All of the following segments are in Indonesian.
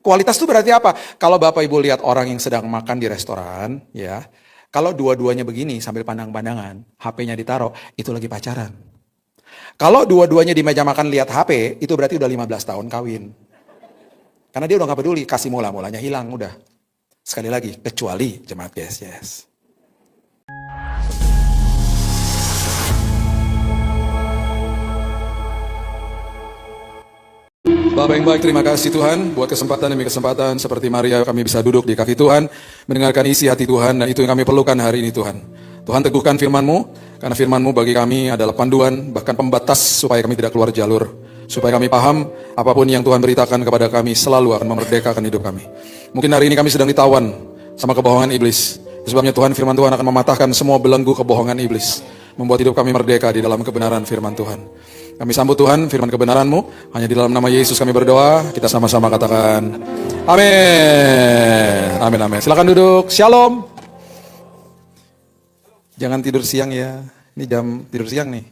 Kualitas itu berarti apa? Kalau Bapak Ibu lihat orang yang sedang makan di restoran, ya, kalau dua-duanya begini sambil pandang-pandangan, HP-nya ditaruh, itu lagi pacaran. Kalau dua-duanya di meja makan lihat HP, itu berarti udah 15 tahun kawin. Karena dia udah gak peduli, kasih mula-mulanya hilang, udah. Sekali lagi, kecuali jemaat GSJS. Bapak yang baik, terima kasih Tuhan buat kesempatan demi kesempatan seperti Maria kami bisa duduk di kaki Tuhan, mendengarkan isi hati Tuhan, dan itu yang kami perlukan hari ini Tuhan. Tuhan teguhkan firman-Mu, karena firman-Mu bagi kami adalah panduan, bahkan pembatas supaya kami tidak keluar jalur. Supaya kami paham, apapun yang Tuhan beritakan kepada kami selalu akan memerdekakan hidup kami. Mungkin hari ini kami sedang ditawan sama kebohongan iblis. Sebabnya Tuhan, firman Tuhan akan mematahkan semua belenggu kebohongan iblis, membuat hidup kami merdeka di dalam kebenaran firman Tuhan. Kami sambut Tuhan, firman kebenaran-Mu, hanya di dalam nama Yesus kami berdoa, kita sama-sama katakan, amin, amin, amin. Silakan duduk, shalom. Jangan tidur siang ya, ini jam tidur siang nih.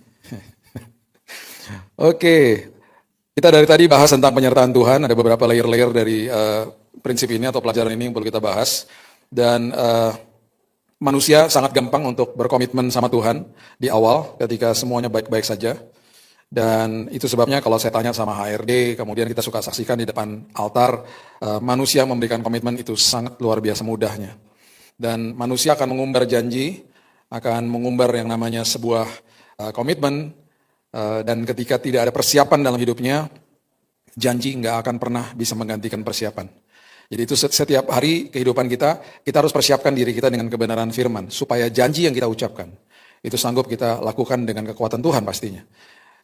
Oke, kita dari tadi bahas tentang penyertaan Tuhan, ada beberapa layer-layer dari prinsip ini atau pelajaran ini yang perlu kita bahas. Dan manusia sangat gampang untuk berkomitmen sama Tuhan di awal ketika semuanya baik-baik saja. Dan itu sebabnya kalau saya tanya sama HRD, kemudian kita suka saksikan di depan altar, manusia memberikan komitmen itu sangat luar biasa mudahnya. Dan manusia akan mengumbar janji, akan mengumbar yang namanya sebuah komitmen, dan ketika tidak ada persiapan dalam hidupnya, janji nggak akan pernah bisa menggantikan persiapan. Jadi itu setiap hari kehidupan kita harus persiapkan diri kita dengan kebenaran firman, supaya janji yang kita ucapkan, itu sanggup kita lakukan dengan kekuatan Tuhan pastinya.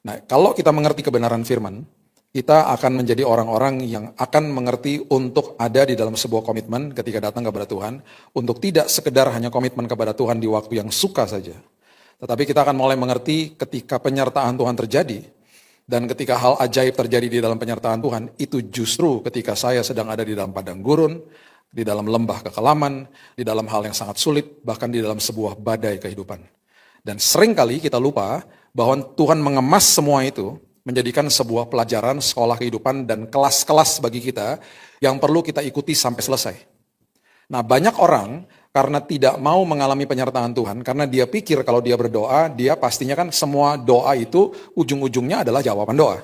Nah, kalau kita mengerti kebenaran firman, kita akan menjadi orang-orang yang akan mengerti untuk ada di dalam sebuah komitmen ketika datang kepada Tuhan, untuk tidak sekedar hanya komitmen kepada Tuhan di waktu yang suka saja. Tetapi kita akan mulai mengerti ketika penyertaan Tuhan terjadi, dan ketika hal ajaib terjadi di dalam penyertaan Tuhan, itu justru ketika saya sedang ada di dalam padang gurun, di dalam lembah kekelaman, di dalam hal yang sangat sulit, bahkan di dalam sebuah badai kehidupan. Dan seringkali kita lupa bahwa Tuhan mengemas semua itu menjadikan sebuah pelajaran, sekolah kehidupan, dan kelas-kelas bagi kita yang perlu kita ikuti sampai selesai. Nah, banyak orang karena tidak mau mengalami penyertaan Tuhan, karena dia pikir kalau dia berdoa, dia pastinya kan semua doa itu ujung-ujungnya adalah jawaban doa.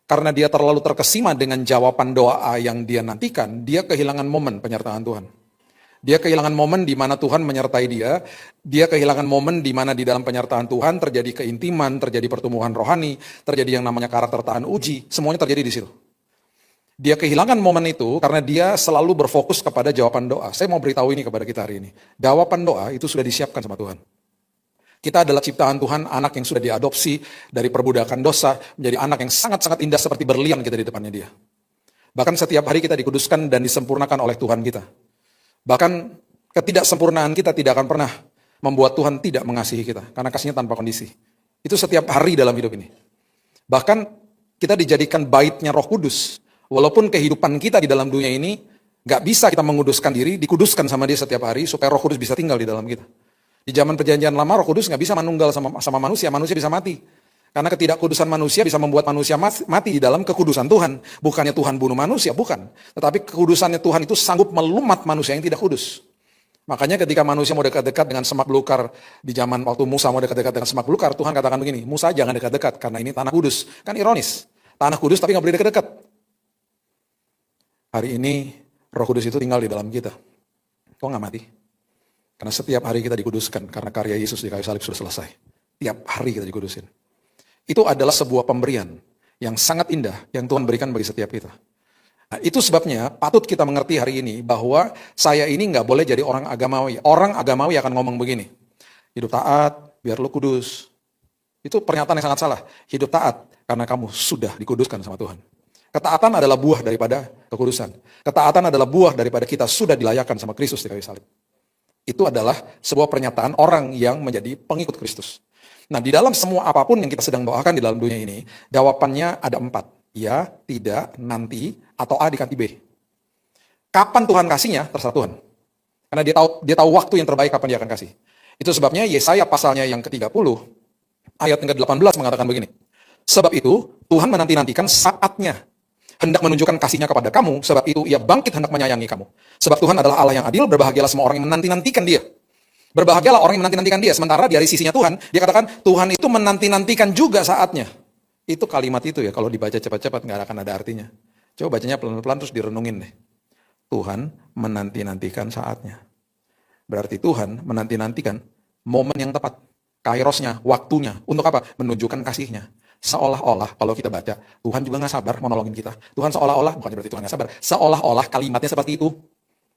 Karena dia terlalu terkesima dengan jawaban doa yang dia nantikan, dia kehilangan momen penyertaan Tuhan. Dia kehilangan momen di mana Tuhan menyertai dia kehilangan momen di mana di dalam penyertaan Tuhan terjadi keintiman, terjadi pertumbuhan rohani, terjadi yang namanya karakter tahan uji, semuanya terjadi di situ. Dia kehilangan momen itu karena dia selalu berfokus kepada jawaban doa. Saya mau beritahu ini kepada kita hari ini. Jawaban doa itu sudah disiapkan sama Tuhan. Kita adalah ciptaan Tuhan, anak yang sudah diadopsi dari perbudakan dosa, menjadi anak yang sangat-sangat indah seperti berlian kita di depannya dia. Bahkan setiap hari kita dikuduskan dan disempurnakan oleh Tuhan kita. Bahkan ketidaksempurnaan kita tidak akan pernah membuat Tuhan tidak mengasihi kita, karena kasihnya tanpa kondisi. Itu setiap hari dalam hidup ini. Bahkan kita dijadikan baitnya Roh Kudus. Walaupun kehidupan kita di dalam dunia ini gak bisa kita menguduskan diri, dikuduskan sama dia setiap hari supaya Roh Kudus bisa tinggal di dalam kita. Di zaman perjanjian lama Roh Kudus gak bisa manunggal sama manusia bisa mati. Karena ketidakkudusan manusia bisa membuat manusia mati di dalam kekudusan Tuhan. Bukannya Tuhan bunuh manusia, bukan. Tetapi kekudusannya Tuhan itu sanggup melumat manusia yang tidak kudus. Makanya ketika manusia mau dekat-dekat dengan semak belukar, di zaman waktu Musa mau dekat-dekat dengan semak belukar, Tuhan katakan begini, Musa jangan dekat-dekat karena ini tanah kudus. Kan ironis, tanah kudus tapi gak boleh dekat-dekat. Hari ini Roh Kudus itu tinggal di dalam kita. Kok gak mati? Karena setiap hari kita dikuduskan, karena karya Yesus di kayu salib sudah selesai. Tiap hari kita dikudusin. Itu adalah sebuah pemberian yang sangat indah yang Tuhan berikan bagi setiap kita. Nah, itu sebabnya patut kita mengerti hari ini bahwa saya ini nggak boleh jadi orang agamawi. Orang agamawi akan ngomong begini, hidup taat biar lu kudus. Itu pernyataan yang sangat salah. Hidup taat karena kamu sudah dikuduskan sama Tuhan. Ketaatan adalah buah daripada kekudusan. Ketaatan adalah buah daripada kita sudah dilayakkan sama Kristus di kayu salib. Itu adalah sebuah pernyataan orang yang menjadi pengikut Kristus. Nah, di dalam semua apapun yang kita sedang doakan di dalam dunia ini, jawabannya ada 4. Ya, tidak, nanti, atau A diganti B. Kapan Tuhan kasihnya, terserah Tuhan. Karena dia tahu waktu yang terbaik kapan dia akan kasih. Itu sebabnya Yesaya pasalnya yang ke-30, ayat yang ke-18 mengatakan begini. Sebab itu, Tuhan menanti-nantikan saatnya. hendak menunjukkan kasih-Nya kepada kamu, sebab itu Ia bangkit hendak menyayangi kamu. Sebab Tuhan adalah Allah yang adil, berbahagialah semua orang yang menanti-nantikan Dia. Berbahagialah orang yang menanti-nantikan Dia. Sementara dari sisinya Tuhan, Dia katakan Tuhan itu menanti-nantikan juga saatnya. Itu kalimat itu ya, kalau dibaca cepat-cepat nggak akan ada artinya. Coba bacanya pelan-pelan terus direnungin deh. Tuhan menanti-nantikan saatnya. Berarti Tuhan menanti-nantikan momen yang tepat. Kairosnya, waktunya. Untuk apa? Menunjukkan kasih-Nya. Seolah-olah kalau kita baca, Tuhan juga nggak sabar mau nolongin kita. Tuhan seolah-olah, bukan berarti Tuhan nggak sabar. Seolah-olah kalimatnya seperti itu.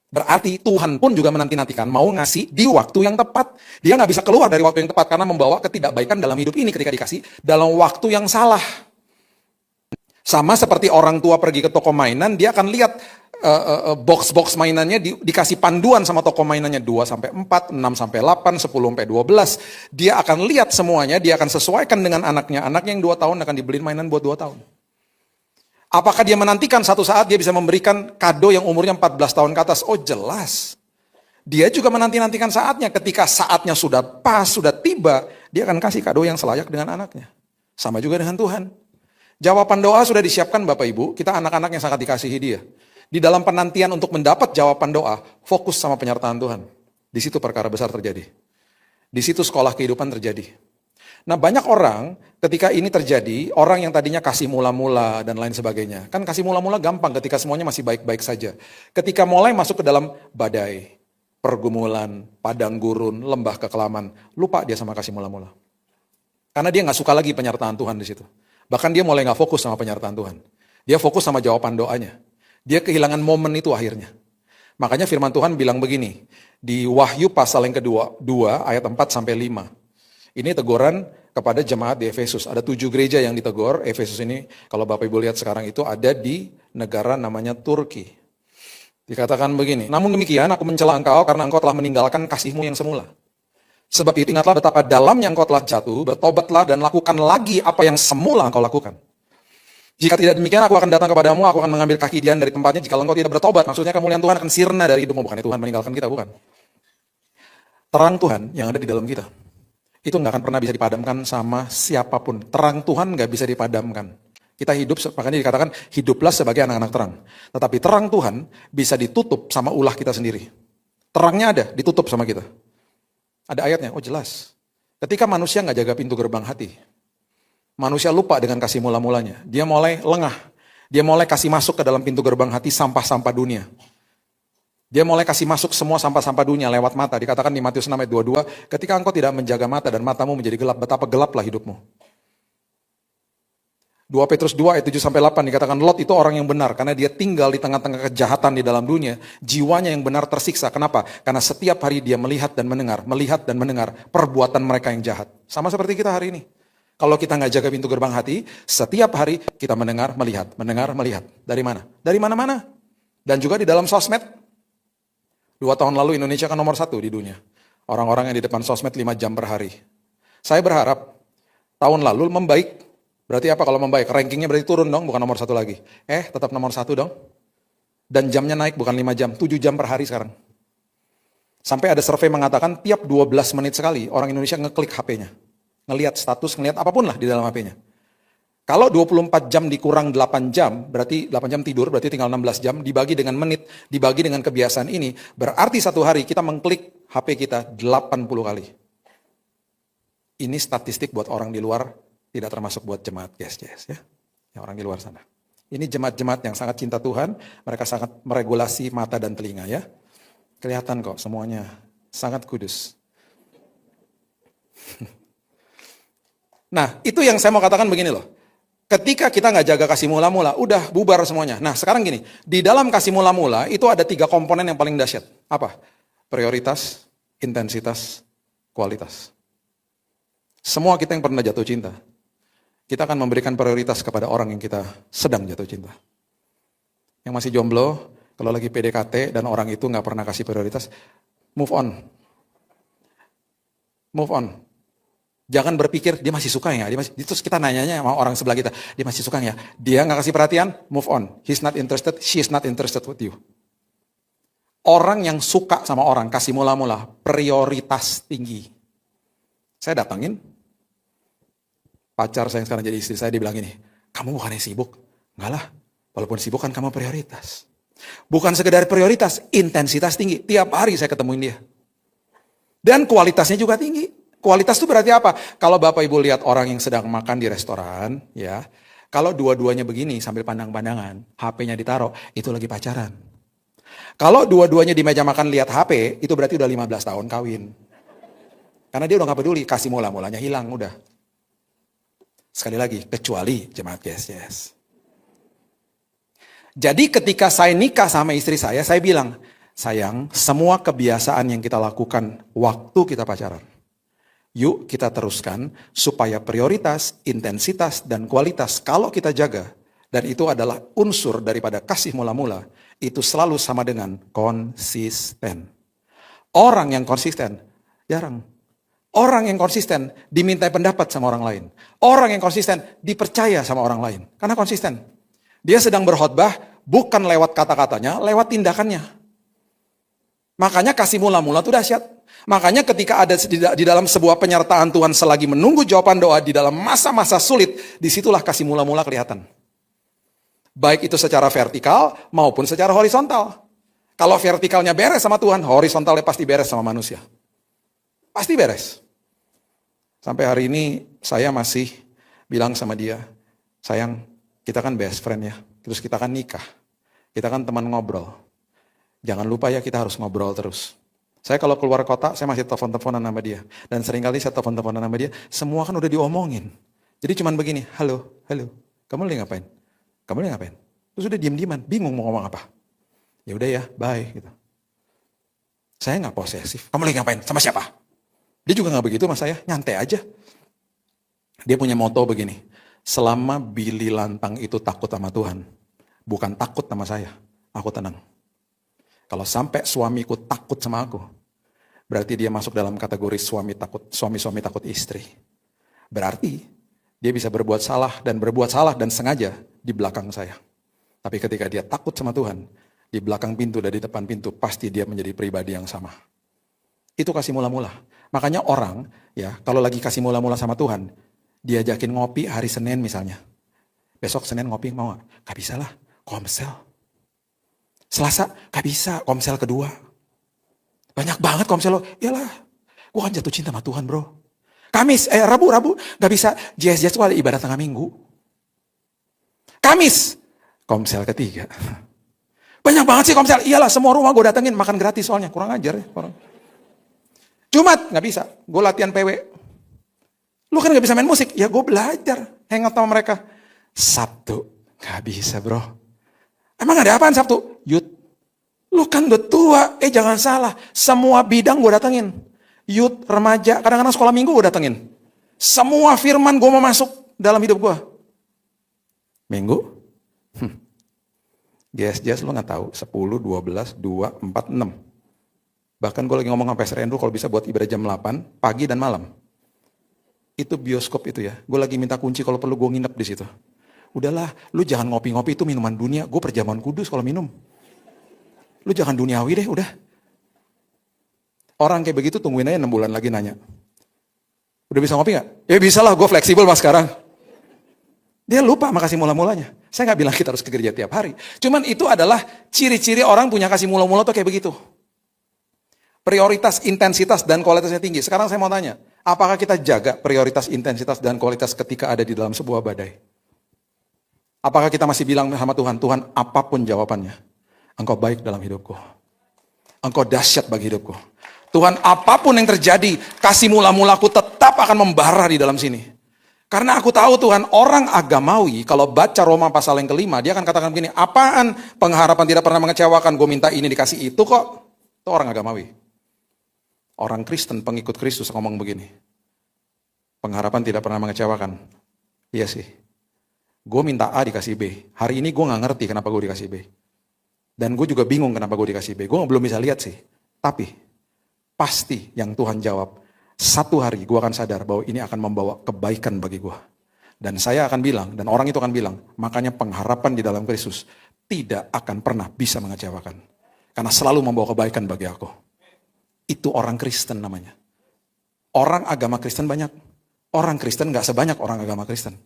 Berarti Tuhan pun juga menanti-nantikan mau ngasih di waktu yang tepat. Dia nggak bisa keluar dari waktu yang tepat karena membawa ketidakbaikan dalam hidup ini ketika dikasih dalam waktu yang salah. Sama seperti orang tua pergi ke toko mainan, dia akan lihat box-box mainannya dikasih panduan sama toko mainannya 2-4, 6-8, 10-12. Dia akan lihat semuanya, dia akan sesuaikan dengan anaknya. Anaknya yang 2 tahun akan dibeliin mainan buat 2 tahun. Apakah dia menantikan satu saat dia bisa memberikan kado yang umurnya 14 tahun ke atas? Oh jelas. Dia juga menanti-nantikan saatnya. Ketika saatnya sudah pas, sudah tiba, dia akan kasih kado yang selayak dengan anaknya. Sama juga dengan Tuhan. Jawaban doa sudah disiapkan Bapak Ibu, kita anak-anak yang sangat dikasihi Dia. Di dalam penantian untuk mendapat jawaban doa, fokus sama penyertaan Tuhan. Di situ perkara besar terjadi. Di situ sekolah kehidupan terjadi. Nah banyak orang ketika ini terjadi, orang yang tadinya kasih mula-mula dan lain sebagainya. Kan kasih mula-mula gampang ketika semuanya masih baik-baik saja. Ketika mulai masuk ke dalam badai, pergumulan, padang gurun, lembah kekelaman, lupa dia sama kasih mula-mula. Karena dia gak suka lagi penyertaan Tuhan di situ. Bahkan dia mulai gak fokus sama penyertaan Tuhan. Dia fokus sama jawaban doanya. Dia kehilangan momen itu akhirnya. Makanya firman Tuhan bilang begini, di Wahyu pasal yang kedua, 2 ayat 4-5. Ini teguran kepada jemaat di Efesus. Ada 7 gereja yang ditegur. Efesus ini, kalau Bapak Ibu lihat sekarang itu ada di negara namanya Turki. Dikatakan begini, namun demikian aku mencela engkau karena engkau telah meninggalkan kasihmu yang semula. Sebab itu ingatlah betapa dalamnya engkau telah jatuh, bertobatlah dan lakukan lagi apa yang semula engkau lakukan. Jika tidak demikian aku akan datang kepadamu, aku akan mengambil kaki Dian dari tempatnya jika engkau tidak bertobat. Maksudnya kemuliaan Tuhan akan sirna dari hidupmu. Bukan Tuhan meninggalkan kita, bukan. Terang Tuhan yang ada di dalam kita. Itu nggak akan pernah bisa dipadamkan sama siapapun. Terang Tuhan nggak bisa dipadamkan. Kita hidup, makanya dikatakan hiduplah sebagai anak-anak terang. Tetapi terang Tuhan bisa ditutup sama ulah kita sendiri. Terangnya ada, ditutup sama kita. Ada ayatnya, oh jelas. Ketika manusia nggak jaga pintu gerbang hati, manusia lupa dengan kasih mula-mulanya. Dia mulai lengah. Dia mulai kasih masuk ke dalam pintu gerbang hati sampah-sampah dunia. Dia mulai kasih masuk semua sampah-sampah dunia lewat mata. Dikatakan di Matius 6 ayat 22, ketika engkau tidak menjaga mata dan matamu menjadi gelap, betapa gelaplah hidupmu. 2 Petrus 2 ayat 7-8 dikatakan Lot itu orang yang benar karena dia tinggal di tengah-tengah kejahatan di dalam dunia. Jiwanya yang benar tersiksa. Kenapa? Karena setiap hari dia melihat dan mendengar perbuatan mereka yang jahat. Sama seperti kita hari ini. Kalau kita nggak jaga pintu gerbang hati, setiap hari kita mendengar, melihat. Dari mana? Dari mana-mana. Dan juga di dalam sosmed. 2 tahun lalu Indonesia kan nomor 1 di dunia. Orang-orang yang di depan sosmed 5 jam per hari. Saya berharap tahun lalu membaik. Berarti apa kalau membaik? Rankingnya berarti turun dong, bukan nomor 1 lagi. Tetap nomor 1 dong. Dan jamnya naik bukan 5 jam, 7 jam per hari sekarang. Sampai ada survei mengatakan tiap 12 menit sekali orang Indonesia ngeklik HP-nya. Ngelihat status, ngelihat apapun lah di dalam HP-nya. Kalau 24 jam dikurang 8 jam, berarti 8 jam tidur, berarti tinggal 16 jam, dibagi dengan menit, dibagi dengan kebiasaan ini, berarti satu hari kita mengklik HP kita 80 kali. Ini statistik buat orang di luar, tidak termasuk buat jemaat, yes, ya. Yang orang di luar sana. Ini jemaat-jemaat yang sangat cinta Tuhan, mereka sangat meregulasi mata dan telinga ya. Kelihatan kok semuanya, sangat kudus. Nah, itu yang saya mau katakan begini loh. Ketika kita nggak jaga kasih mula-mula, udah bubar semuanya. Nah sekarang gini, di dalam kasih mula-mula itu ada 3 komponen yang paling dahsyat. Apa? Prioritas, intensitas, kualitas. Semua kita yang pernah jatuh cinta, kita akan memberikan prioritas kepada orang yang kita sedang jatuh cinta. Yang masih jomblo, kalau lagi PDKT dan orang itu nggak pernah kasih prioritas, move on. Move on. Jangan berpikir dia masih suka ya, terus kita nanyanya sama orang sebelah kita, dia masih suka ya, dia nggak kasih perhatian, move on. He's not interested, she's not interested with you. Orang yang suka sama orang, kasih mula-mula, prioritas tinggi. Saya datangin, pacar saya yang sekarang jadi istri saya, dia bilang gini, kamu bukannya sibuk? Enggak lah, Walaupun sibuk kan kamu prioritas. Bukan sekedar prioritas, intensitas tinggi. Tiap hari saya ketemuin dia. Dan kualitasnya juga tinggi. Kualitas itu berarti apa? Kalau Bapak Ibu lihat orang yang sedang makan di restoran, ya, kalau dua-duanya begini sambil pandang-pandangan, HP-nya ditaruh, itu lagi pacaran. Kalau dua-duanya di meja makan lihat HP, itu berarti udah 15 tahun kawin. Karena dia udah gak peduli, kasih mula-mulanya hilang, udah. Sekali lagi, kecuali jemaat GSJS. Jadi ketika saya nikah sama istri saya bilang, sayang, semua kebiasaan yang kita lakukan waktu kita pacaran, yuk kita teruskan supaya prioritas, intensitas, dan kualitas kalau kita jaga, dan itu adalah unsur daripada kasih mula-mula, itu selalu sama dengan konsisten. Orang yang konsisten, jarang. Orang yang konsisten dimintai pendapat sama orang lain. Orang yang konsisten dipercaya sama orang lain. Karena konsisten. Dia sedang berkhotbah bukan lewat kata-katanya, lewat tindakannya. Makanya kasih mula-mula itu dahsyat. Makanya ketika ada di dalam sebuah penyertaan Tuhan selagi menunggu jawaban doa di dalam masa-masa sulit, disitulah kasih mula-mula kelihatan. Baik itu secara vertikal maupun secara horizontal. Kalau vertikalnya beres sama Tuhan, horizontalnya pasti beres sama manusia. Pasti beres. Sampai hari ini saya masih bilang sama dia, sayang, kita kan best friend ya, terus kita kan nikah, kita kan teman ngobrol. Jangan lupa ya kita harus ngobrol terus. Saya kalau keluar kota, saya masih telepon-teleponan sama dia. Dan seringkali saya telepon-teleponan sama dia, semua kan udah diomongin. Jadi cuman begini, halo, kamu lagi ngapain? Kamu lagi ngapain? Terus udah diem-dieman, bingung mau ngomong apa. Ya udah ya, bye gitu. Saya nggak posesif. Kamu lagi ngapain? Sama siapa? Dia juga nggak begitu sama saya, nyantai aja. Dia punya moto begini, selama Billy Lantang itu takut sama Tuhan, bukan takut sama saya, aku tenang. Kalau sampai suamiku takut sama aku, berarti dia masuk dalam kategori suami takut istri. Berarti dia bisa berbuat salah dan sengaja di belakang saya. Tapi ketika dia takut sama Tuhan, di belakang pintu dan di depan pintu, pasti dia menjadi pribadi yang sama. Itu kasih mula-mula. Makanya orang, ya, kalau lagi kasih mula-mula sama Tuhan, diajakin ngopi hari Senin misalnya. Besok Senin ngopi mau gak? Gak bisa lah, komsel. Selasa, gak bisa, komsel kedua. Banyak banget komsel lo. Iyalah, gue kan jatuh cinta sama Tuhan bro. Kamis, Rabu, gak bisa. JS itu ada ibadah tengah minggu. Kamis, komsel ketiga. Banyak banget sih komsel. Iyalah, semua rumah gue datengin, makan gratis soalnya. Kurang ajar ya orang. Jumat, gak bisa. Gue latihan PW. Lu kan gak bisa main musik. Ya gue belajar. Hangout sama mereka. Sabtu, gak bisa bro. Emang ada apaan Sabtu? Youth. Lu kan udah tua. Jangan salah. Semua bidang gue datengin. Youth, remaja, kadang-kadang sekolah minggu gue datengin. Semua firman gue mau masuk dalam hidup gue. Minggu? GSJS lu gak tahu. 10, 12, 2, 4, 6. Bahkan gue lagi ngomong sama Pastor Andrew kalau bisa buat ibadah jam 8, pagi dan malam. Itu bioskop itu ya. Gue lagi minta kunci kalau perlu gue nginep di situ. Udahlah, lu jangan ngopi-ngopi itu minuman dunia. Gue perjamuan kudus kalau minum. Lu jangan duniawi deh, udah. Orang kayak begitu tungguin aja 6 bulan lagi nanya. Udah bisa ngopi gak? Ya bisa lah, gue fleksibel mas sekarang. Dia lupa sama kasih mula-mulanya. Saya gak bilang kita harus ke gereja tiap hari. Cuman itu adalah ciri-ciri orang punya kasih mula-mula tuh kayak begitu. Prioritas, intensitas, dan kualitasnya tinggi. Sekarang saya mau tanya, apakah kita jaga prioritas, intensitas, dan kualitas ketika ada di dalam sebuah badai? Apakah kita masih bilang sama Tuhan, Tuhan apapun jawabannya, Engkau baik dalam hidupku. Engkau dahsyat bagi hidupku. Tuhan apapun yang terjadi, kasih mula-mulaku tetap akan membara di dalam sini. Karena aku tahu Tuhan, orang agamawi, kalau baca Roma pasal yang kelima, dia akan katakan begini, apaan pengharapan tidak pernah mengecewakan, gue minta ini dikasih itu kok. Itu orang agamawi. Orang Kristen, pengikut Kristus ngomong begini. Pengharapan tidak pernah mengecewakan. Iya sih. Gue minta A dikasih B. Hari ini gue gak ngerti kenapa gue dikasih B. Dan gue juga bingung kenapa gue dikasih B. Gue belum bisa lihat sih. Tapi, pasti yang Tuhan jawab. Satu hari gue akan sadar bahwa ini akan membawa kebaikan bagi gue. Dan saya akan bilang, dan orang itu akan bilang, makanya pengharapan di dalam Kristus tidak akan pernah bisa mengecewakan. Karena selalu membawa kebaikan bagi aku. Itu orang Kristen namanya. Orang agama Kristen banyak. Orang Kristen gak sebanyak orang agama Kristen.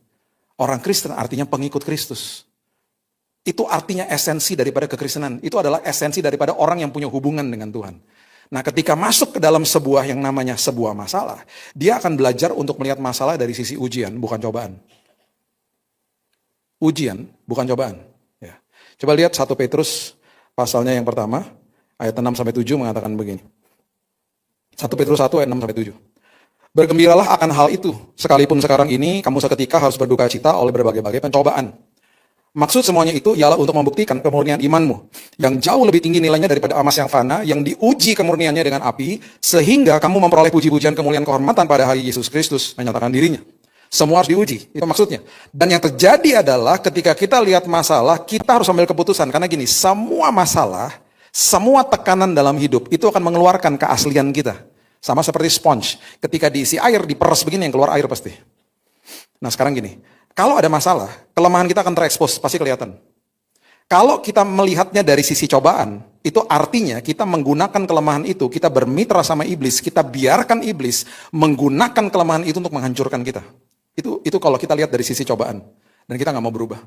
Orang Kristen artinya pengikut Kristus. Itu artinya esensi daripada kekristenan. Itu adalah esensi daripada orang yang punya hubungan dengan Tuhan. Nah, ketika masuk ke dalam sebuah yang namanya sebuah masalah, dia akan belajar untuk melihat masalah dari sisi ujian, bukan cobaan. Ujian, bukan cobaan. Ya. Coba lihat 1 Petrus pasalnya yang pertama, ayat 6-7 mengatakan begini. 1 Petrus 1 ayat 6-7. Bergembiralah akan hal itu, sekalipun sekarang ini kamu seketika harus berduka cita oleh berbagai-bagai pencobaan. Maksud semuanya itu ialah untuk membuktikan kemurnian imanmu, yang jauh lebih tinggi nilainya daripada emas yang fana, yang diuji kemurniannya dengan api, sehingga kamu memperoleh puji-pujian kemuliaan kehormatan pada hari Yesus Kristus menyatakan dirinya. Semua harus diuji, itu maksudnya. Dan yang terjadi adalah ketika kita lihat masalah, kita harus ambil keputusan. Karena gini, semua masalah, semua tekanan dalam hidup, itu akan mengeluarkan keaslian kita. Sama seperti sponge, ketika diisi air, diperes begini yang keluar air pasti. Nah sekarang gini, kalau ada masalah, kelemahan kita akan terekspos, pasti kelihatan. Kalau kita melihatnya dari sisi cobaan, itu artinya kita menggunakan kelemahan itu, kita bermitra sama iblis, kita biarkan iblis menggunakan kelemahan itu untuk menghancurkan kita. Itu kalau kita lihat dari sisi cobaan, dan kita nggak mau berubah.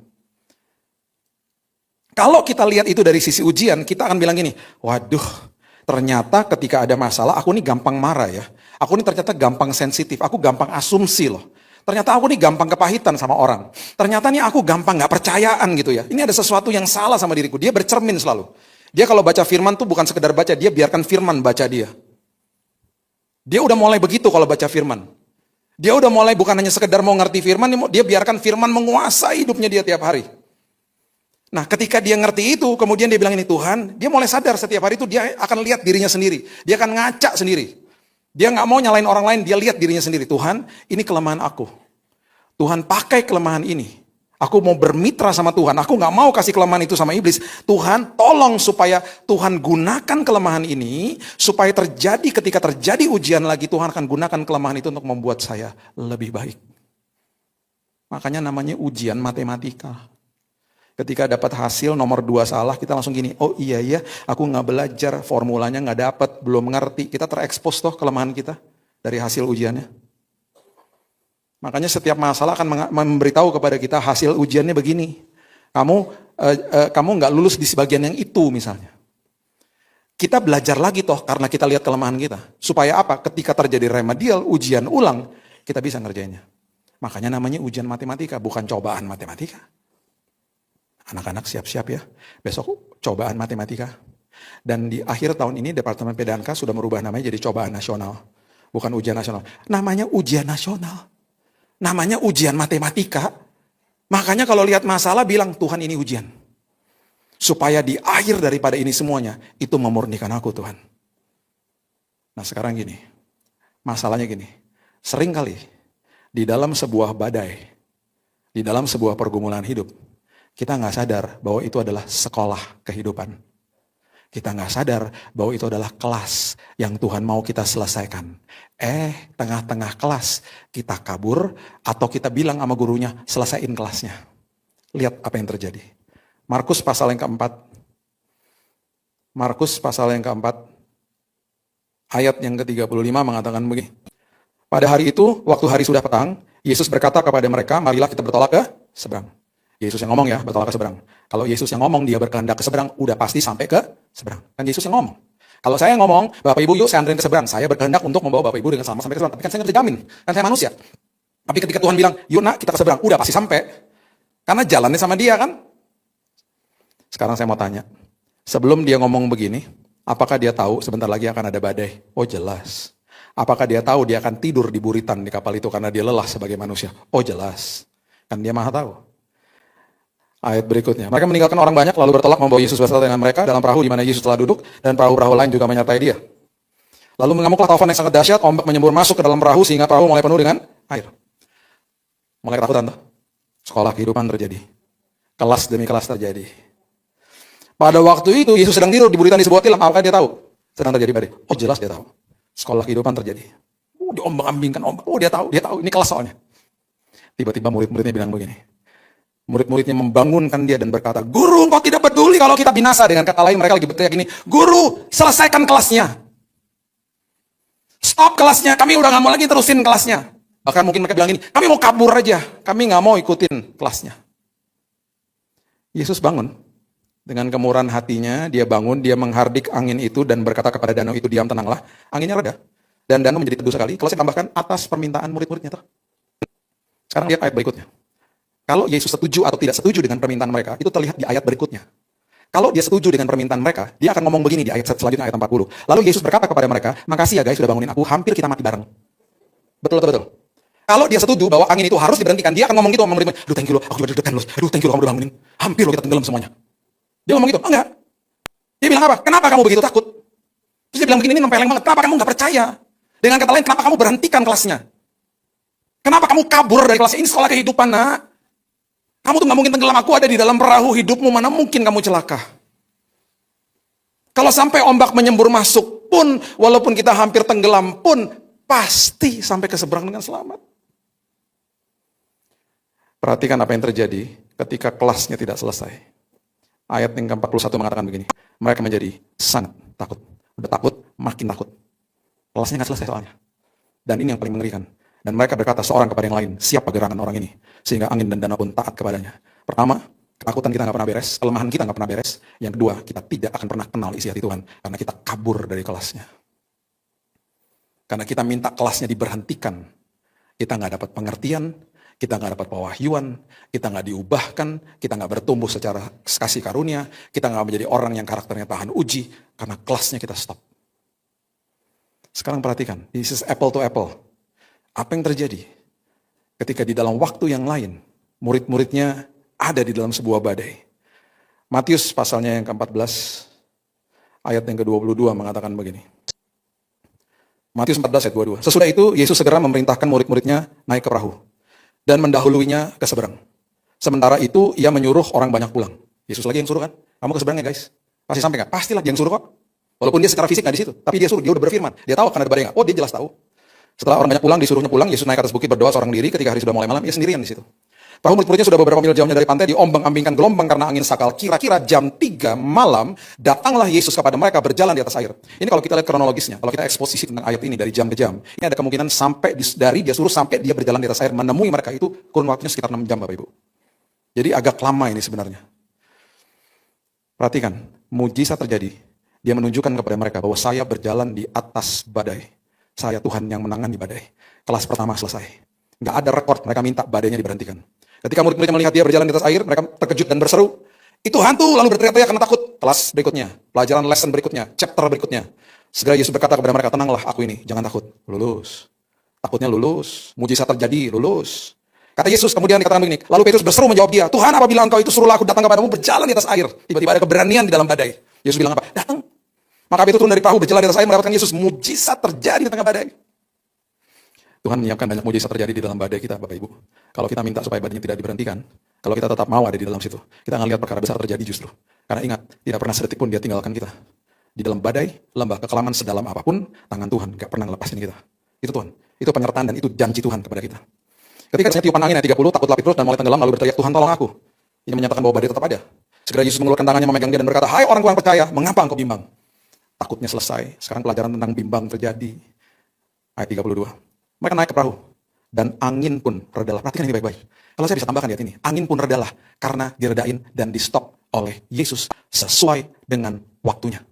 Kalau kita lihat itu dari sisi ujian, kita akan bilang gini, waduh, ternyata ketika ada masalah, aku nih gampang marah ya. Aku nih ternyata gampang sensitif, aku gampang asumsi loh. Ternyata aku nih gampang kepahitan sama orang. Ternyata nih aku gampang gak percayaan gitu ya. Ini ada sesuatu yang salah sama diriku. Dia bercermin selalu. Dia kalau baca firman tuh bukan sekedar baca, dia biarkan firman baca dia. Dia udah mulai begitu kalau baca firman. Dia udah mulai bukan hanya sekedar mau ngerti firman, dia biarkan firman menguasai hidupnya dia tiap hari. Nah ketika dia ngerti itu, kemudian dia bilang ini Tuhan, dia mulai sadar setiap hari itu dia akan lihat dirinya sendiri. Dia akan ngaca sendiri. Dia nggak mau nyalain orang lain, dia lihat dirinya sendiri. Tuhan, ini kelemahan aku. Tuhan pakai kelemahan ini. Aku mau bermitra sama Tuhan. Aku nggak mau kasih kelemahan itu sama iblis. Tuhan, tolong supaya Tuhan gunakan kelemahan ini, supaya terjadi ketika terjadi ujian lagi, Tuhan akan gunakan kelemahan itu untuk membuat saya lebih baik. Makanya namanya ujian matematika. Ketika dapat hasil nomor 2 salah, kita langsung gini, oh iya ya, aku nggak belajar, formulanya nggak dapat, belum ngerti. Kita terekspos toh kelemahan kita dari hasil ujiannya. Makanya setiap masalah akan memberitahu kepada kita hasil ujiannya begini. Kamu nggak lulus di sebagian yang itu misalnya. Kita belajar lagi toh karena kita lihat kelemahan kita. Supaya apa? Ketika terjadi remedial, ujian ulang, kita bisa ngerjainnya. Makanya namanya ujian matematika, bukan cobaan matematika. Anak-anak siap-siap ya, besok cobaan matematika. Dan di akhir tahun ini Departemen PDANKA sudah merubah namanya jadi cobaan nasional. Bukan ujian nasional, namanya ujian nasional. Namanya ujian matematika. Makanya kalau lihat masalah bilang, Tuhan ini ujian. Supaya di akhir daripada ini semuanya, itu memurnikan aku Tuhan. Nah sekarang gini, masalahnya gini, sering kali di dalam sebuah badai, di dalam sebuah pergumulan hidup, kita nggak sadar bahwa itu adalah sekolah kehidupan. Kita nggak sadar bahwa itu adalah kelas yang Tuhan mau kita selesaikan. Tengah-tengah kelas kita kabur atau kita bilang sama gurunya, selesaiin kelasnya. Lihat apa yang terjadi. Markus pasal yang keempat. Markus pasal yang keempat. Ayat yang ke-35 mengatakan begini. Pada hari itu, waktu hari sudah petang, Yesus berkata kepada mereka, marilah kita bertolak ke seberang. Yesus yang ngomong ya, bertolak ke seberang. Kalau Yesus yang ngomong, dia berkehendak ke seberang, udah pasti sampai ke seberang. Kan Yesus yang ngomong. Kalau saya ngomong, Bapak Ibu yuk saya anterin ke seberang, saya berkehendak untuk membawa Bapak Ibu dengan selamat sampai ke seberang. Tapi kan saya nggak bisa jamin, kan saya manusia. Tapi ketika Tuhan bilang, yuk nak kita ke seberang, udah pasti sampai. Karena jalannya sama dia kan. Sekarang saya mau tanya, sebelum dia ngomong begini, apakah dia tahu sebentar lagi akan ada badai? Oh jelas. Apakah dia tahu dia akan tidur di buritan di kapal itu karena dia lelah sebagai manusia? Oh jelas. Kan dia maha tahu. Ayat berikutnya. Mereka meninggalkan orang banyak lalu bertolak membawa Yesus beserta dengan mereka dalam perahu di mana Yesus telah duduk dan perahu-perahu lain juga menyertai dia. Lalu mengamuklah taufan yang sangat dahsyat, ombak menyembur masuk ke dalam perahu sehingga perahu mulai penuh dengan air. Mulai ketakutan tuh. Sekolah kehidupan terjadi. Kelas demi kelas terjadi. Pada waktu itu Yesus sedang tidur di buritan di sebuah tilam. Apakah dia tahu? Sedang terjadi badai. Oh jelas dia tahu. Sekolah kehidupan terjadi. Diombang-ambingkan ombak. Oh dia tahu. Ini kelas soalnya. Tiba-tiba murid-muridnya bilang begini. Murid-muridnya membangunkan dia dan berkata, Guru, engkau tidak peduli kalau kita binasa. Dengan kata lain mereka lagi berteriak gini, Guru, selesaikan kelasnya. Stop kelasnya, kami udah gak mau lagi terusin kelasnya. Bahkan mungkin mereka bilang gini, kami mau kabur aja, kami gak mau ikutin kelasnya. Yesus bangun. Dengan kemurahan hatinya, dia bangun, dia menghardik angin itu dan berkata kepada danau itu, diam, tenanglah. Anginnya reda. Dan danau menjadi teduh sekali. Kalau saya tambahkan, atas permintaan murid-muridnya. Sekarang lihat ayat berikutnya. Kalau Yesus setuju atau tidak setuju dengan permintaan mereka, itu terlihat di ayat berikutnya. Kalau dia setuju dengan permintaan mereka, dia akan ngomong begini di ayat selanjutnya, ayat 40. Lalu Yesus berkata kepada mereka, makasih ya guys sudah bangunin aku, hampir kita mati bareng. Betul. Kalau dia setuju bahwa angin itu harus diberhentikan, dia akan ngomong gitu sama murid-murid, aduh thank you loh, aku juga deg-degan loh, aduh thank you loh kamu udah bangunin, hampir loh kita tenggelam semuanya. Dia ngomong gitu, enggak. Dia bilang apa? Kenapa kamu begitu takut? Terus dia bilang begini, ini nempeleng banget, kenapa kamu nggak percaya? Dengan kata lain, kenapa kamu berhentikan kelasnya? Kenapa kamu kabur dari kelasnya? Ini sekolah kehidupan, nak. Kamu tuh nggak mungkin tenggelam, aku ada di dalam perahu hidupmu, mana mungkin kamu celaka? Kalau sampai ombak menyembur masuk pun, walaupun kita hampir tenggelam pun, pasti sampai ke seberang dengan selamat. Perhatikan apa yang terjadi ketika kelasnya tidak selesai. Ayat yang ke-41 mengatakan begini, mereka menjadi sangat takut. Udah takut, makin takut. Kelasnya nggak selesai soalnya. Dan ini yang paling mengerikan. Dan mereka berkata seorang kepada yang lain, siapa gerangan orang ini? Sehingga angin dan danau pun taat kepadanya. Pertama, ketakutan kita nggak pernah beres, kelemahan kita nggak pernah beres. Yang kedua, kita tidak akan pernah kenal isi hati Tuhan, karena kita kabur dari kelasnya. Karena kita minta kelasnya diberhentikan, kita nggak dapat pengertian, kita nggak dapat pewahyuan, kita nggak diubahkan, kita nggak bertumbuh secara kasih karunia, kita nggak menjadi orang yang karakternya tahan uji, karena kelasnya kita stop. Sekarang perhatikan, this is apple to apple. Apa yang terjadi ketika di dalam waktu yang lain, murid-muridnya ada di dalam sebuah badai. Matius pasalnya yang ke-14, ayat yang ke-22 mengatakan begini. Matius 14 ayat 22. Sesudah itu, Yesus segera memerintahkan murid-muridnya naik ke perahu dan mendahuluinya ke seberang. Sementara itu, ia menyuruh orang banyak pulang. Yesus lagi yang suruh kan? Kamu ke seberang ya guys? Pasti sampai kan? Pastilah dia yang suruh kok. Walaupun dia secara fisik nggak di situ, tapi dia suruh, dia udah berfirman. Dia tahu akan ada badai nggak? Oh, dia jelas tahu. Setelah orang banyak pulang, disuruhnya pulang, Yesus naik ke atas bukit berdoa seorang diri. Ketika hari sudah mulai malam, ia sendirian di situ. Perahu murid-muridnya sudah beberapa mil jauhnya dari pantai, diombang-ambingkan gelombang karena angin sakal. Kira-kira jam 3 malam, datanglah Yesus kepada mereka berjalan di atas air. Ini kalau kita lihat kronologisnya, kalau kita eksposisi tentang ayat ini dari jam ke jam, ini ada kemungkinan sampai dari dia suruh sampai dia berjalan di atas air, menemui mereka itu kurun waktunya sekitar 6 jam Bapak Ibu. Jadi agak lama ini sebenarnya. Perhatikan, mujizat terjadi. Dia menunjukkan kepada mereka bahwa saya berjalan di atas badai. Saya Tuhan yang menangani badai. Kelas pertama selesai. Nggak ada rekor, mereka minta badainya diberhentikan. Ketika murid-murid melihat dia berjalan di atas air, mereka terkejut dan berseru, itu hantu, lalu berteriak-teriak karena takut. Kelas berikutnya, pelajaran lesson berikutnya, chapter berikutnya. Segera Yesus berkata kepada mereka, tenanglah aku ini, jangan takut. Lulus. Takutnya lulus. Mujizat terjadi, lulus. Kata Yesus, kemudian dikatakan begini, lalu Petrus berseru menjawab dia, Tuhan apabila engkau itu suruhlah aku datang kepadamu berjalan di atas air. Tiba-tiba ada keberanian di dalam badai. Yesus bilang apa? Datang. Maka Petrus turun dari perahu berjalan di atas air mendapatkan Yesus. Mujizat terjadi di tengah badai. Tuhan menyiapkan banyak mujizat terjadi di dalam badai kita, Bapak Ibu. Kalau kita minta supaya badainya tidak diberhentikan, kalau kita tetap mau ada di dalam situ, kita akan lihat perkara besar terjadi justru. Karena ingat, tidak pernah sedetik pun dia tinggalkan kita. Di dalam badai, lembah, kekelaman sedalam apapun, tangan Tuhan gak pernah ngelepasin kita. Itu Tuhan. Itu penyertaan dan itu janji Tuhan kepada kita. Ketika saya tiupan angin ayat 30, takutlah Petrus dan mulai tenggelam lalu berteriak, Tuhan tolong aku. Ini menyatakan bahwa badai tetap ada. Segera Yesus mengeluarkan tangannya memegang dia dan berkata, hai orang kurang percaya, mengapa engkau bimbang? Takutnya selesai. Sekarang pelajaran tentang bimbang terjadi. Ayat 32. Mereka naik ke perahu. Dan angin pun redalah. Perhatikan ini baik-baik. Kalau saya bisa tambahkan lihat ini. Angin pun redalah karena diredain dan di stop oleh Yesus sesuai dengan waktunya.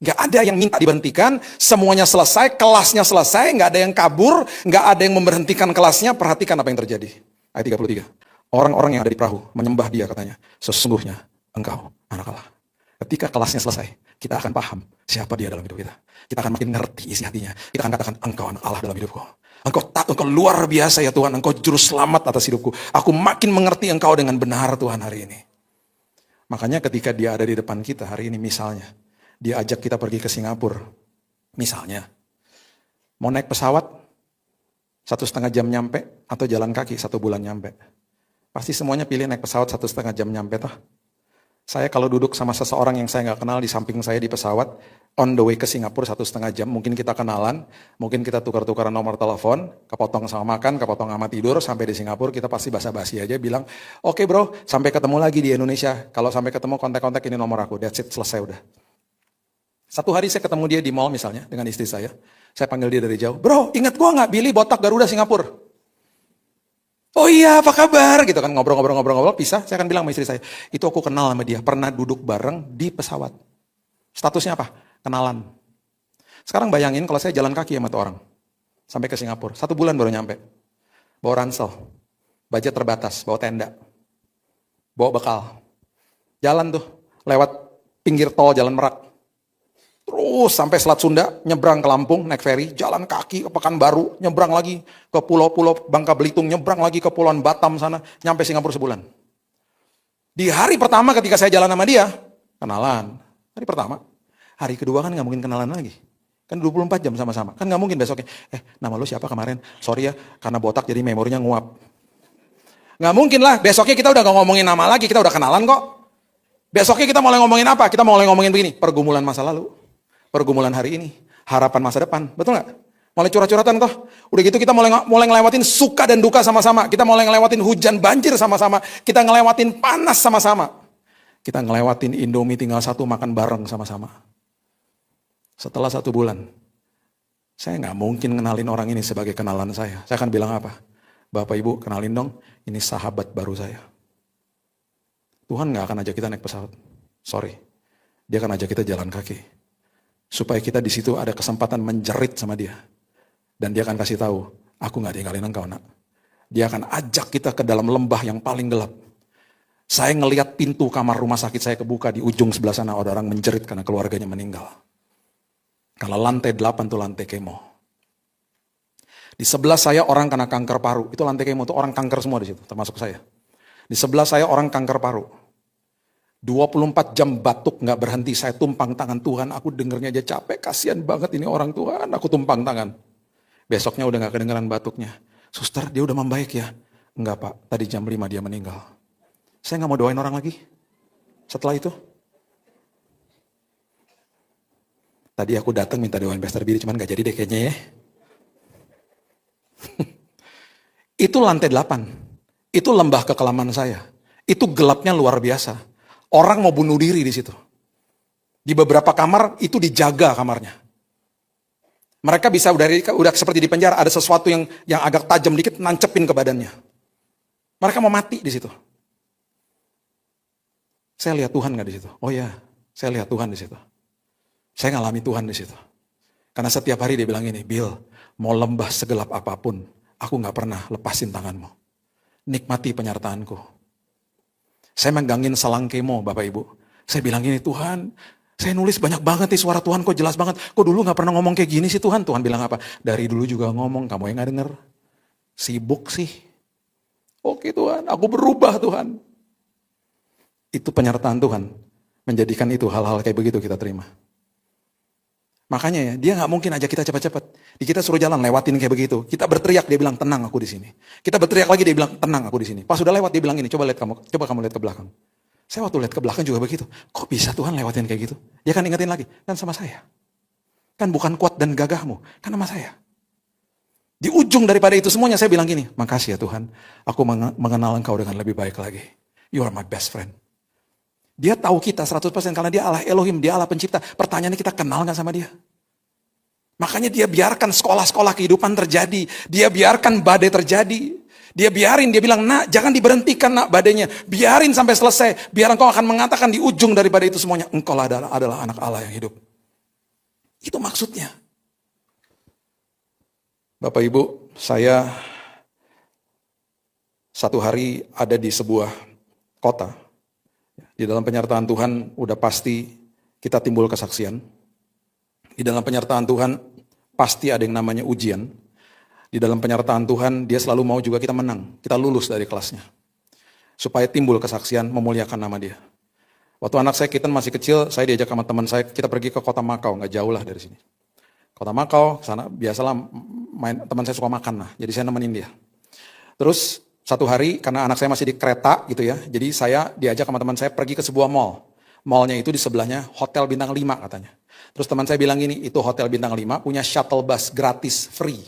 Gak ada yang minta diberhentikan. Semuanya selesai. Kelasnya selesai. Gak ada yang kabur. Gak ada yang memberhentikan kelasnya. Perhatikan apa yang terjadi. Ayat 33. Orang-orang yang ada di perahu menyembah dia katanya. Sesungguhnya engkau anak Allah. Ketika kelasnya selesai, kita akan paham siapa dia dalam hidup kita. Kita akan makin ngerti isi hatinya. Kita akan katakan, engkau anak Allah dalam hidupku. Engkau luar biasa ya Tuhan. Engkau juru selamat atas hidupku. Aku makin mengerti engkau dengan benar Tuhan hari ini. Makanya ketika dia ada di depan kita hari ini misalnya, dia ajak kita pergi ke Singapura. Misalnya, mau naik pesawat, 1,5 jam nyampe, atau jalan kaki 1 bulan nyampe. Pasti semuanya pilih naik pesawat 1,5 jam nyampe toh. Saya kalau duduk sama seseorang yang saya nggak kenal di samping saya di pesawat, on the way ke Singapura 1,5 jam, mungkin kita kenalan, mungkin kita tukar-tukaran nomor telepon, kepotong sama makan, kepotong sama tidur, sampai di Singapura kita pasti basa-basi aja bilang, oke bro, sampai ketemu lagi di Indonesia, kalau sampai ketemu kontak-kontak ini nomor aku, that's it, selesai udah. Satu hari saya ketemu dia di mall misalnya, dengan istri saya panggil dia dari jauh, bro inget gua nggak Billy botak Garuda Singapura? Oh iya, apa kabar? Gitu kan, ngobrol-ngobrol, pisah. Saya akan bilang sama istri saya, itu aku kenal sama dia, pernah duduk bareng di pesawat. Statusnya apa? Kenalan. Sekarang bayangin kalau saya jalan kaki sama tuh orang, sampai ke Singapura, 1 bulan baru nyampe. Bawa ransel, budget terbatas, bawa tenda, bawa bekal. Jalan tuh, lewat pinggir tol Jalan Merak. Terus sampai Selat Sunda, nyebrang ke Lampung, naik ferry, jalan kaki ke Pekanbaru, nyebrang lagi ke pulau-pulau Bangka Belitung, nyebrang lagi ke Pulauan Batam sana, nyampe Singapura sebulan. Di hari pertama ketika saya jalan sama dia, kenalan. Hari pertama. Hari kedua kan nggak mungkin kenalan lagi. Kan 24 jam sama-sama. Kan nggak mungkin besoknya, nama lu siapa kemarin? Sorry ya, karena botak jadi memorinya nguap. Nggak mungkin lah, besoknya kita udah nggak ngomongin nama lagi, kita udah kenalan kok. Besoknya kita mulai ngomongin apa? Kita mulai ngomongin begini, pergumulan masa lalu. Pergumulan hari ini, harapan masa depan, betul nggak? Mulai curhat-curhatan toh. Udah gitu kita mulai ngelewatin suka dan duka sama-sama. Kita mulai ngelewatin hujan banjir sama-sama. Kita ngelewatin panas sama-sama. Kita ngelewatin Indomie tinggal satu makan bareng sama-sama. Setelah 1 bulan, saya nggak mungkin kenalin orang ini sebagai kenalan saya. Saya akan bilang apa? Bapak Ibu kenalin dong, ini sahabat baru saya. Tuhan nggak akan ajak kita naik pesawat. Sorry, dia akan ajak kita jalan kaki. Supaya kita di situ ada kesempatan menjerit sama dia. Dan dia akan kasih tahu, aku gak tinggalin engkau nak. Dia akan ajak kita ke dalam lembah yang paling gelap. Saya ngelihat pintu kamar rumah sakit saya kebuka di ujung sebelah sana, ada orang menjerit karena keluarganya meninggal. Kalau lantai 8 itu lantai kemo. Di sebelah saya orang kena kanker paru, itu lantai kemo, itu orang kanker semua di situ, termasuk saya. Di sebelah saya orang kanker paru. 24 jam batuk gak berhenti, saya tumpang tangan Tuhan, aku dengernya aja capek, kasihan banget ini orang Tuhan, aku tumpang tangan. Besoknya udah gak kedengeran batuknya. Suster, dia udah membaik ya? Enggak Pak, tadi jam 5 dia meninggal. Saya gak mau doain orang lagi. Setelah itu, tadi aku datang minta doain Pastor Billy, cuman gak jadi deh kayaknya ya. Itu lantai 8, itu lembah kekelaman saya. Itu gelapnya luar biasa. Orang mau bunuh diri di situ. Di beberapa kamar itu dijaga kamarnya. Mereka bisa udah seperti di penjara, ada sesuatu yang agak tajam dikit nancepin ke badannya. Mereka mau mati di situ. Saya lihat Tuhan nggak di situ? Oh ya, saya lihat Tuhan di situ. Saya ngalami Tuhan di situ. Karena setiap hari dia bilang ini, Bill, mau lembah segelap apapun, aku nggak pernah lepasin tanganmu. Nikmati penyertaanku. Saya megangin selang kemo, Bapak Ibu. Saya bilang gini, Tuhan, saya nulis banyak banget nih suara Tuhan, kok jelas banget. Kok dulu gak pernah ngomong kayak gini sih Tuhan? Tuhan bilang apa? Dari dulu juga ngomong, kamu yang gak denger. Sibuk sih. Oke Tuhan, aku berubah Tuhan. Itu penyertaan Tuhan. Menjadikan itu hal-hal kayak begitu kita terima. Makanya ya, dia gak mungkin ajak kita cepat-cepat. Kita suruh jalan, lewatin kayak begitu. Kita berteriak, dia bilang, tenang aku di sini. Kita berteriak lagi, dia bilang, tenang aku di sini. Pas sudah lewat, dia bilang ini, coba kamu lihat ke belakang. Saya waktu lihat ke belakang juga begitu. Kok bisa Tuhan lewatin kayak gitu? Dia kan ingetin lagi, kan sama saya. Kan bukan kuat dan gagahmu, kan sama saya. Di ujung daripada itu semuanya, saya bilang gini, makasih ya Tuhan, aku mengenal engkau dengan lebih baik lagi. You are my best friend. Dia tahu kita 100% karena dia Allah Elohim, dia Allah pencipta. Pertanyaannya kita kenal gak sama dia? Makanya dia biarkan sekolah-sekolah kehidupan terjadi. Dia biarkan badai terjadi. Dia biarin, dia bilang, nak jangan diberhentikan nak badainya. Biarin sampai selesai. Biar engkau akan mengatakan di ujung daripada itu semuanya, engkau adalah anak Allah yang hidup. Itu maksudnya. Bapak Ibu, saya satu hari ada di sebuah kota. Di dalam penyertaan Tuhan udah pasti kita timbul kesaksian. Di dalam penyertaan Tuhan pasti ada yang namanya ujian. Di dalam penyertaan Tuhan dia selalu mau juga kita menang. Kita lulus dari kelasnya. Supaya timbul kesaksian memuliakan nama dia. Waktu anak saya Kitten masih kecil, saya diajak sama teman saya, kita pergi ke kota Makau, gak jauh lah dari sini. Kota Makau, sana biasalah teman saya suka makan lah, jadi saya nemenin dia. Terus satu hari, karena anak saya masih di kereta gitu ya, jadi saya diajak sama teman saya pergi ke sebuah mall. Mallnya itu di sebelahnya Hotel Bintang 5 katanya. Terus teman saya bilang gini, itu Hotel Bintang 5 punya shuttle bus gratis, free.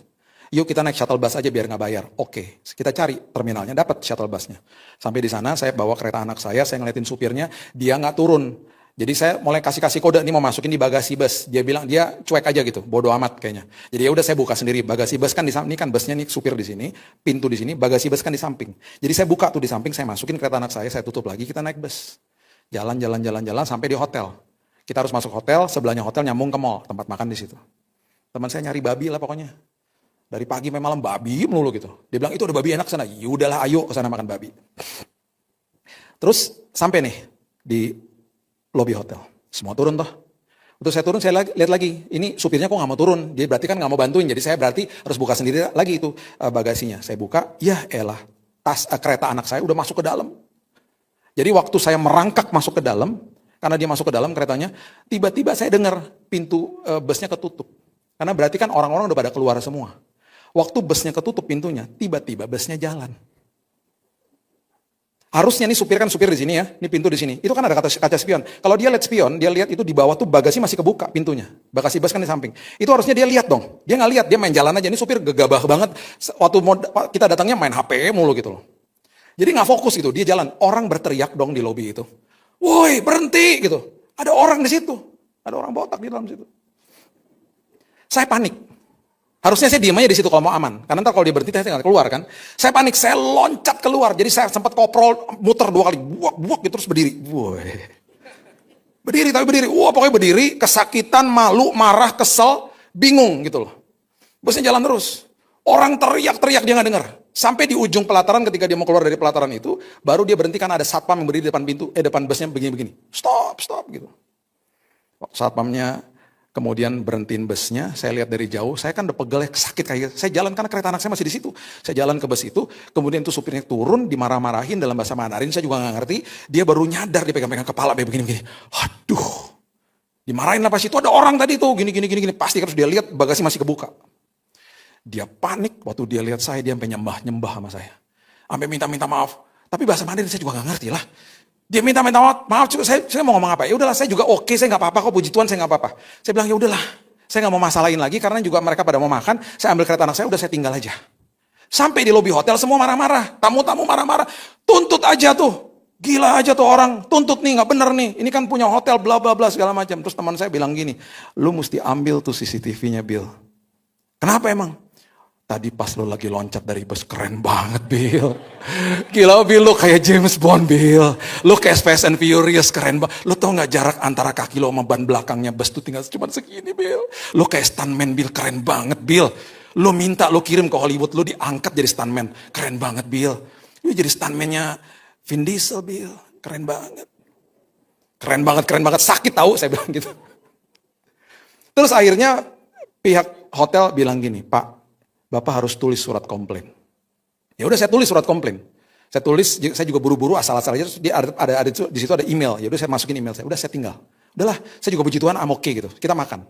Yuk kita naik shuttle bus aja biar nggak bayar. Oke, kita cari terminalnya, dapat shuttle busnya. Sampai di sana saya bawa kereta anak saya ngeliatin supirnya, dia nggak turun. Jadi saya mulai kasih kode, ini mau masukin di bagasi bus. Dia bilang, dia cuek aja gitu, bodo amat kayaknya. Jadi ya udah saya buka sendiri, bagasi bus kan di samping, ini kan busnya nih supir di sini, pintu di sini, bagasi bus kan di samping. Jadi saya buka tuh di samping, saya masukin kereta anak saya tutup lagi, kita naik bus. Jalan sampai di hotel. Kita harus masuk hotel, sebelahnya hotel nyambung ke mall, tempat makan di situ. Teman saya nyari babi lah pokoknya. Dari pagi sampai malam babi melulu gitu. Dia bilang itu ada babi enak sana. Yaudahlah ayo ke sana makan babi. Terus sampai nih di lobby hotel. Semua turun toh. Untuk saya turun, saya lihat lagi. Ini supirnya kok gak mau turun. Dia berarti kan gak mau bantuin. Jadi saya berarti harus buka sendiri lagi itu bagasinya. Saya buka, ya elah. Kereta anak saya udah masuk ke dalam. Jadi waktu saya merangkak masuk ke dalam, karena dia masuk ke dalam keretanya, tiba-tiba saya dengar pintu busnya ketutup. Karena berarti kan orang-orang udah pada keluar semua. Waktu busnya ketutup pintunya, tiba-tiba busnya jalan. Harusnya nih supir kan supir di sini ya, ini pintu di sini. Itu kan ada kaca spion. Kalau dia lihat spion, dia lihat itu di bawah tuh bagasi masih kebuka pintunya. Bagasi bus kan di samping. Itu harusnya dia lihat dong. Dia nggak lihat, dia main jalan aja. Ini supir gegabah banget. Waktu kita datangnya main HP mulu gitu loh. Jadi nggak fokus gitu, dia jalan. Orang berteriak dong di lobi itu. Woi berhenti gitu. Ada orang di situ. Ada orang botak di dalam situ. Saya panik. Harusnya saya diam aja di situ kalau mau aman. Karena ntar kalau dia berhenti, saya tinggal keluar kan. Saya panik, saya loncat keluar. Jadi saya sempat koprol, muter 2 kali. Buak gitu, terus berdiri. Woy. Berdiri. Wah pokoknya berdiri, kesakitan, malu, marah, kesel, bingung gitu loh. Busnya jalan terus. Orang teriak-teriak, dia gak dengar. Sampai di ujung pelataran, ketika dia mau keluar dari pelataran itu, baru dia berhenti karena ada satpam yang berdiri di depan pintu, depan busnya begini-begini. Stop gitu. Satpamnya kemudian berhentiin busnya, saya lihat dari jauh, saya kan udah pegel ya, sakit kayak gitu. Saya jalan karena kereta anak saya masih di situ. Saya jalan ke bus itu, kemudian tuh supirnya turun, dimarah-marahin dalam bahasa Mandarin, saya juga gak ngerti. Dia baru nyadar, dia pegang-pegang kepala, dia begini-begini. Aduh, dimarahin lah pas itu, ada orang tadi tuh, gini. Pasti harus dia lihat bagasi masih kebuka. Dia panik, waktu dia lihat saya, dia sampai nyembah sama saya. Sampai minta maaf. Tapi bahasa Mandarin saya juga gak ngerti lah. Dia minta maaf juga, saya mau ngomong apa? Ya udahlah, saya juga oke, saya nggak apa-apa kok, puji Tuhan saya nggak apa-apa. Saya bilang ya udahlah, saya nggak mau masalahin lagi karena juga mereka pada mau makan. Saya ambil kereta anak saya, udah saya tinggal aja. Sampai di lobi hotel semua marah-marah, tamu-tamu marah-marah, tuntut aja tuh, gila aja tuh orang, tuntut nih nggak bener nih, ini kan punya hotel bla bla bla segala macam. Terus teman saya bilang gini, lu mesti ambil tuh CCTV-nya Bill. Kenapa emang? Tadi pas lo lagi loncat dari bus, keren banget Bill. Gila Bill, lo kayak James Bond Bill. Lo kayak Fast and Furious, keren banget. Lo tau gak jarak antara kaki lo sama ban belakangnya bus tuh tinggal cuma segini Bill. Lo kayak stuntman Bill, keren banget Bill. Lo minta, lo kirim ke Hollywood, lo diangkat jadi stuntman. Keren banget Bill. Lo jadi stuntman-nya Vin Diesel Bill, keren banget. Keren banget, sakit tahu saya bilang gitu. Terus akhirnya pihak hotel bilang gini, Pak, Bapak harus tulis surat komplain. Ya udah saya tulis surat komplain. Saya juga buru-buru asal-asal aja. Terus dia ada di situ ada email. Ya udah saya masukin email saya. Udah saya tinggal. Udahlah, saya juga puji Tuhan, I'm okay gitu. Kita makan.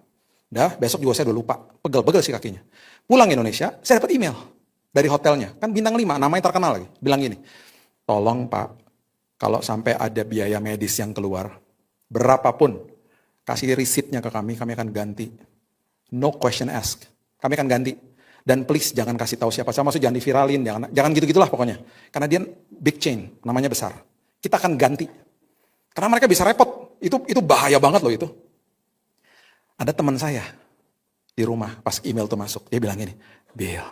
Udah, besok juga saya udah lupa. Pegel sih kakinya. Pulang Indonesia, saya dapat email dari hotelnya. Kan bintang 5, namanya terkenal lagi. Bilang gini, tolong Pak, kalau sampai ada biaya medis yang keluar, berapapun, kasih resitnya ke kami akan ganti. No question ask. Kami akan ganti. Dan please jangan kasih tahu siapa, saya maksud jangan diviralin, jangan gitu-gitulah pokoknya. Karena dia big chain, namanya besar. Kita akan ganti. Karena mereka bisa repot, itu bahaya banget loh itu. Ada teman saya di rumah pas email tuh masuk, dia bilang gini, Bill,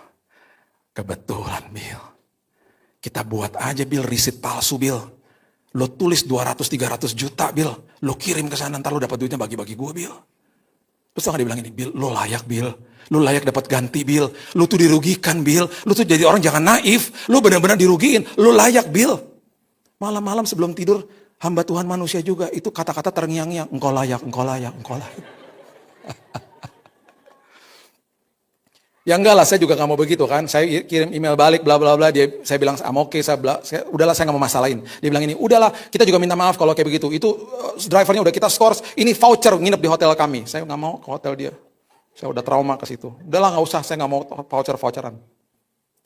kebetulan Bill, kita buat aja Bill risit palsu Bill. Lo tulis 200-300 juta Bill, lo kirim ke sana, ntar lo dapat duitnya bagi-bagi gue Bill. Terus dia bilang ini, Bill, lo layak Bill. Lo layak dapat ganti Bill. Lo tuh dirugikan Bill. Lo tuh jadi orang jangan naif. Lo benar-benar dirugiin. Lo layak Bill. Malam-malam sebelum tidur, hamba Tuhan manusia juga. Itu kata-kata terngiang-ngiang. Engkau layak. Ya enggak lah, saya juga gak mau begitu kan. Saya kirim email balik, bla bla bla. Saya bilang, oke, udahlah saya gak mau masalahin. Dia bilang ini, udahlah kita juga minta maaf kalau kayak begitu. Itu drivernya udah kita scores, ini voucher nginep di hotel kami. Saya gak mau ke hotel dia. Saya udah trauma ke situ. Udahlah gak usah, saya gak mau voucheran.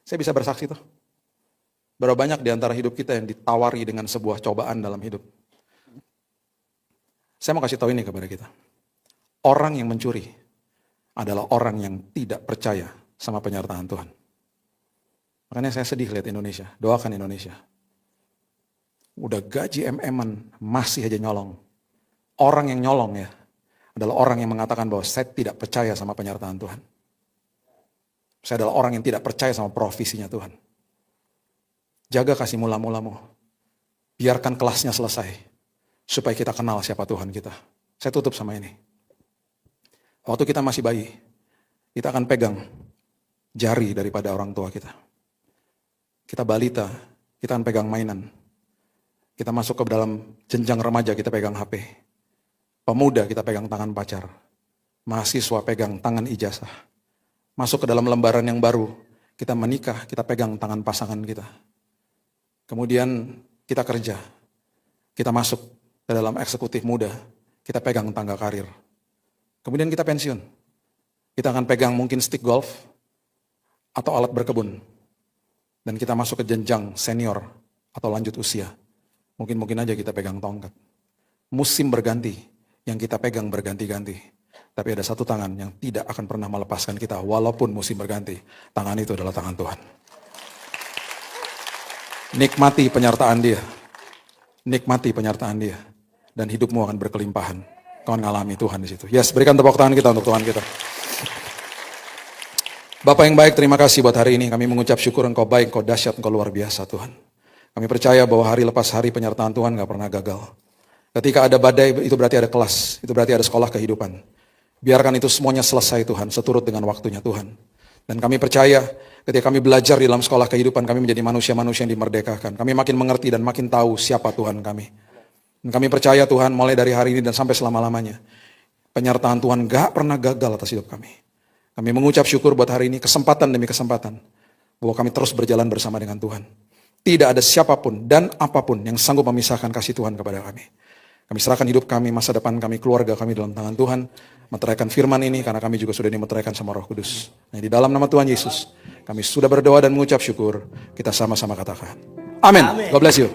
Saya bisa bersaksi tuh. Berapa banyak di antara hidup kita yang ditawari dengan sebuah cobaan dalam hidup. Saya mau kasih tahu ini kepada kita. Orang yang mencuri adalah orang yang tidak percaya sama penyertaan Tuhan. Makanya saya sedih lihat Indonesia. Doakan Indonesia. Udah gaji MM-an masih aja nyolong. Orang yang nyolong ya, adalah orang yang mengatakan bahwa saya tidak percaya sama penyertaan Tuhan. Saya adalah orang yang tidak percaya sama provisinya Tuhan. Jaga kasih mula-mulamu. Biarkan kelasnya selesai. Supaya kita kenal siapa Tuhan kita. Saya tutup sama ini. Waktu kita masih bayi, kita akan pegang jari daripada orang tua kita. Kita balita, kita akan pegang mainan. Kita masuk ke dalam jenjang remaja, kita pegang HP. Pemuda kita pegang tangan pacar. Mahasiswa pegang tangan ijazah. Masuk ke dalam lembaran yang baru. Kita menikah, kita pegang tangan pasangan kita. Kemudian kita kerja. Kita masuk ke dalam eksekutif muda. Kita pegang tangga karir. Kemudian kita pensiun. Kita akan pegang mungkin stick golf atau alat berkebun. Dan kita masuk ke jenjang senior atau lanjut usia. Mungkin aja kita pegang tongkat. Musim berganti. Yang kita pegang berganti-ganti. Tapi ada satu tangan yang tidak akan pernah melepaskan kita walaupun musim berganti. Tangan itu adalah tangan Tuhan. Nikmati penyertaan Dia. Nikmati penyertaan Dia. Dan hidupmu akan berkelimpahan. Kau ngalami Tuhan di situ. Yes, berikan tepuk tangan kita untuk Tuhan kita. Bapak yang baik, terima kasih buat hari ini. Kami mengucap syukur Engkau baik, Engkau dahsyat, Engkau luar biasa Tuhan. Kami percaya bahwa hari lepas hari penyertaan Tuhan gak pernah gagal. Ketika ada badai, itu berarti ada kelas. Itu berarti ada sekolah kehidupan. Biarkan itu semuanya selesai Tuhan, seturut dengan waktunya Tuhan. Dan kami percaya ketika kami belajar di dalam sekolah kehidupan, kami menjadi manusia-manusia yang dimerdekakan. Kami makin mengerti dan makin tahu siapa Tuhan kami. Dan kami percaya Tuhan mulai dari hari ini dan sampai selama-lamanya. Penyertaan Tuhan gak pernah gagal atas hidup kami. Kami mengucap syukur buat hari ini, kesempatan demi kesempatan. Bahwa kami terus berjalan bersama dengan Tuhan. Tidak ada siapapun dan apapun yang sanggup memisahkan kasih Tuhan kepada kami. Kami serahkan hidup kami, masa depan kami, keluarga kami dalam tangan Tuhan. Meteraikan firman ini karena kami juga sudah dimeteraikan sama Roh Kudus. Nah, di dalam nama Tuhan Yesus, kami sudah berdoa dan mengucap syukur. Kita sama-sama katakan. Amin. God bless you.